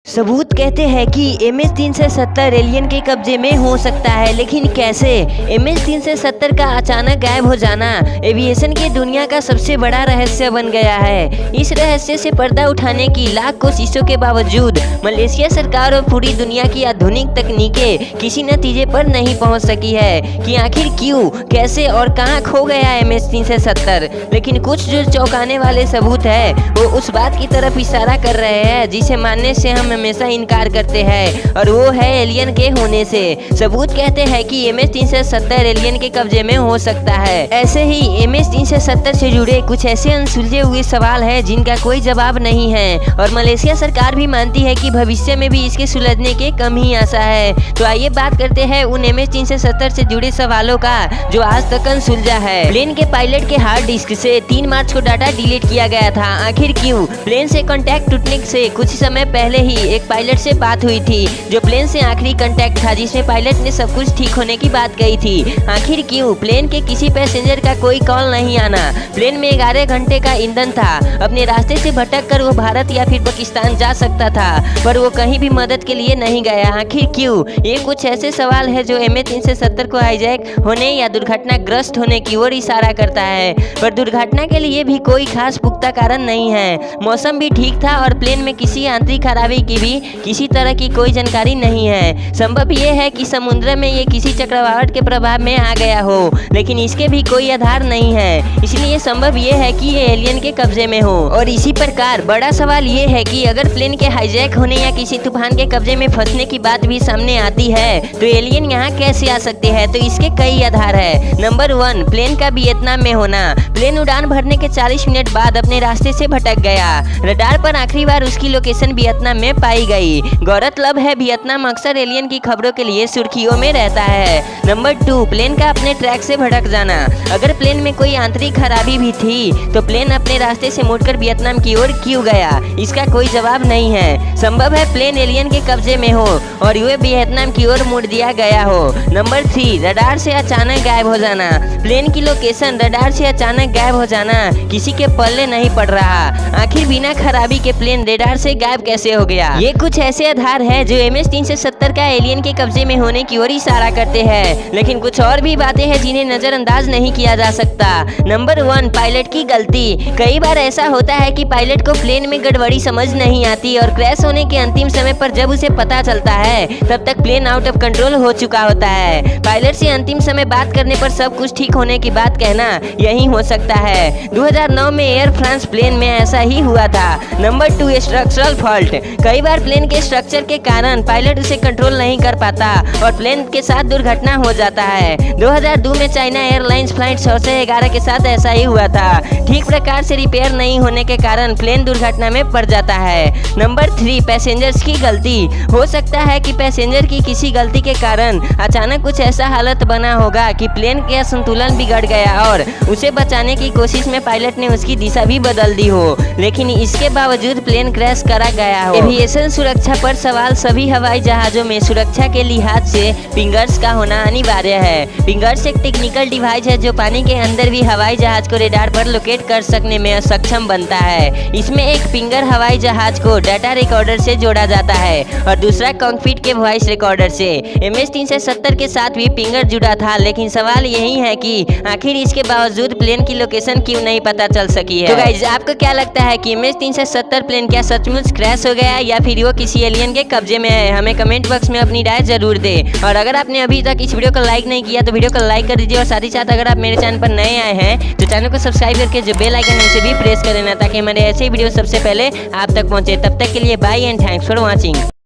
सबूत कहते हैं कि MH370 एलियन के कब्जे में हो सकता है, लेकिन कैसे? MH370 का अचानक गायब हो जाना एविएशन की दुनिया का सबसे बड़ा रहस्य बन गया है। इस रहस्य से पर्दा उठाने की लाख कोशिशों के बावजूद मलेशिया सरकार और पूरी दुनिया की आधुनिक तकनीकें किसी नतीजे पर नहीं पहुंच सकी है कि आखिर क्यों, कैसे और कहां खो गया MH370। लेकिन कुछ जो चौंकाने वाले सबूत है वो उस बात की तरफ इशारा कर रहे हैं जिसे मानने से हम हमेशा इनकार करते हैं, और वो है एलियन के होने से। सबूत कहते हैं कि MH370 एलियन के कब्जे में हो सकता है। ऐसे ही MH370 से जुड़े कुछ ऐसे अनसुलझे हुए सवाल हैं जिनका कोई जवाब नहीं है, और मलेशिया सरकार भी मानती है कि भविष्य में भी इसके सुलझने के कम ही आशा है। तो आइए बात करते हैं उन MH370 से जुड़े सवालों का जो आज तक अनसुलझा है। प्लेन के पायलट के हार्ड डिस्क से 3 मार्च को डाटा डिलीट किया गया था, आखिर क्यों? प्लेन से कॉन्टैक्ट टूटने से कुछ समय पहले ही एक पायलट से बात हुई थी जो प्लेन से आखिरी कांटेक्ट था, जिसमें पायलट ने सब कुछ ठीक होने की बात कही थी। आखिर क्यों? प्लेन के किसी पैसेंजर का कोई कॉल नहीं आना। प्लेन में 11 घंटे का ईंधन था। अपने रास्ते से भटक कर वो भारत या फिर पाकिस्तान जा सकता था, पर वो कहीं भी मदद के लिए नहीं गया। आखिर क्यों? ये कुछ ऐसे सवाल है जो MH370 को हाईजैक होने या दुर्घटनाग्रस्त होने की ओर इशारा करता है, पर दुर्घटना के लिए भी कोई खास पुख्ता कारण नहीं है। मौसम भी ठीक था और प्लेन में किसी आंतरिक खराबी की भी किसी तरह की कोई जानकारी नहीं है। संभव ये है कि समुद्र में ये किसी चक्रवात के प्रभाव में आ गया हो, लेकिन इसके भी कोई आधार नहीं है। इसलिए संभव ये है कि ये एलियन के कब्जे में हो। और इसी प्रकार बड़ा सवाल ये है कि अगर प्लेन के हाईजैक होने या किसी तूफान के कब्जे में फंसने की बात भी सामने आती है तो एलियन यहाँ कैसे आ सकते हैं? तो इसके कई आधार है। नंबर 1, प्लेन का वियतनाम में होना। प्लेन उड़ान भरने के 40 मिनट बाद अपने रास्ते से भटक गया। रडार पर आखिरी बार उसकी लोकेशन वियतनाम में पाई गई। गौरतलब है वियतनाम अक्सर एलियन की खबरों के लिए सुर्खियों में रहता है। नंबर 2, प्लेन का अपने ट्रैक से भटक जाना। अगर प्लेन में कोई आंतरिक खराबी भी थी तो प्लेन अपने रास्ते से मुड़कर वियतनाम की ओर क्यों गया? इसका कोई जवाब नहीं है। संभव है प्लेन एलियन के कब्जे में हो और वे वियतनाम की ओर मुड़ दिया गया हो। नंबर 3, रडार से अचानक गायब हो जाना। प्लेन की लोकेशन रडार से अचानक गायब हो जाना किसी के पल्ले नहीं पड़ रहा। आखिर बिना खराबी के प्लेन रडार से गायब कैसे हो गया? ये कुछ ऐसे आधार है जो MH370 का एलियन के कब्जे में होने की ओर इशारा करते हैं, लेकिन कुछ और भी बातें हैं जिन्हें नजरअंदाज नहीं किया जा सकता। नंबर 1, पायलट की गलती। कई बार ऐसा होता है कि पायलट को प्लेन में गड़बड़ी समझ नहीं आती और क्रैश होने के अंतिम समय पर जब उसे पता चलता है तब तक प्लेन आउट ऑफ कंट्रोल हो चुका होता है। पायलट से अंतिम समय बात करने पर सब कुछ ठीक होने की बात कहना यही हो सकता है। 2009 में एयर फ्रांस प्लेन में ऐसा ही हुआ था। Number 2, structural fault. कई बार प्लेन के स्ट्रक्चर के कारण पायलट उसे कंट्रोल नहीं कर पाता और प्लेन के साथ दुर्घटना हो जाता है। 2002 में चाइना एयरलाइंस फ्लाइट 611 के साथ ऐसा ही हुआ था। ठीक प्रकार से रिपेयर नहीं होने के कारण प्लेन दुर्घटना में पड़ जाता है। नंबर 3, पैसेंजर्स की गलती। हो सकता है कि पैसेंजर की किसी गलती के कारण अचानक कुछ ऐसा हालत बना होगा कि प्लेन का संतुलन बिगड़ गया और उसे बचाने की कोशिश में पायलट ने उसकी दिशा भी बदल दी हो, लेकिन इसके बावजूद प्लेन क्रैश करा गया हो। एविएशन सुरक्षा पर सवाल। सभी हवाई जहाजों में सुरक्षा के लिहाज से पिंगर्स का होना अनिवार्य है। पिंगर्स एक टेक्निकल डिवाइस है जो पानी के अंदर भी हवाई जहाज को रडार पर लोकेट कर सकने में सक्षम बनता है। इसमें एक पिंगर हवाई जहाज को डाटा रिकॉर्डर से जोड़ा जाता है और दूसरा कॉकपिट के वॉइस रिकॉर्डर से। MH370 के साथ भी पिंगर जुड़ा था, लेकिन सवाल यही है कि आखिर इसके बावजूद प्लेन की लोकेशन क्यों नहीं पता चल सकी है। तो गाइस, आपको क्या लगता है कि MH370 प्लेन क्या सचमुच क्रैश हो गया या फिर वो किसी एलियन के कब्जे में है? हमें कमेंट बॉक्स में अपनी राय जरूर दे। और अगर आपने अभी तक इस वीडियो को लाइक नहीं किया तो वीडियो को लाइक कर दीजिए, और साथ ही साथ अगर आप मेरे चैनल पर नए आए हैं तो चैनल को सब्सक्राइब करके जो बेल आइकन है उसे भी प्रेस कर लेना, ताकि हमारे ऐसे वीडियो सबसे पहले आप तक पहुंचे। तब तक के लिए bye and thanks for watching.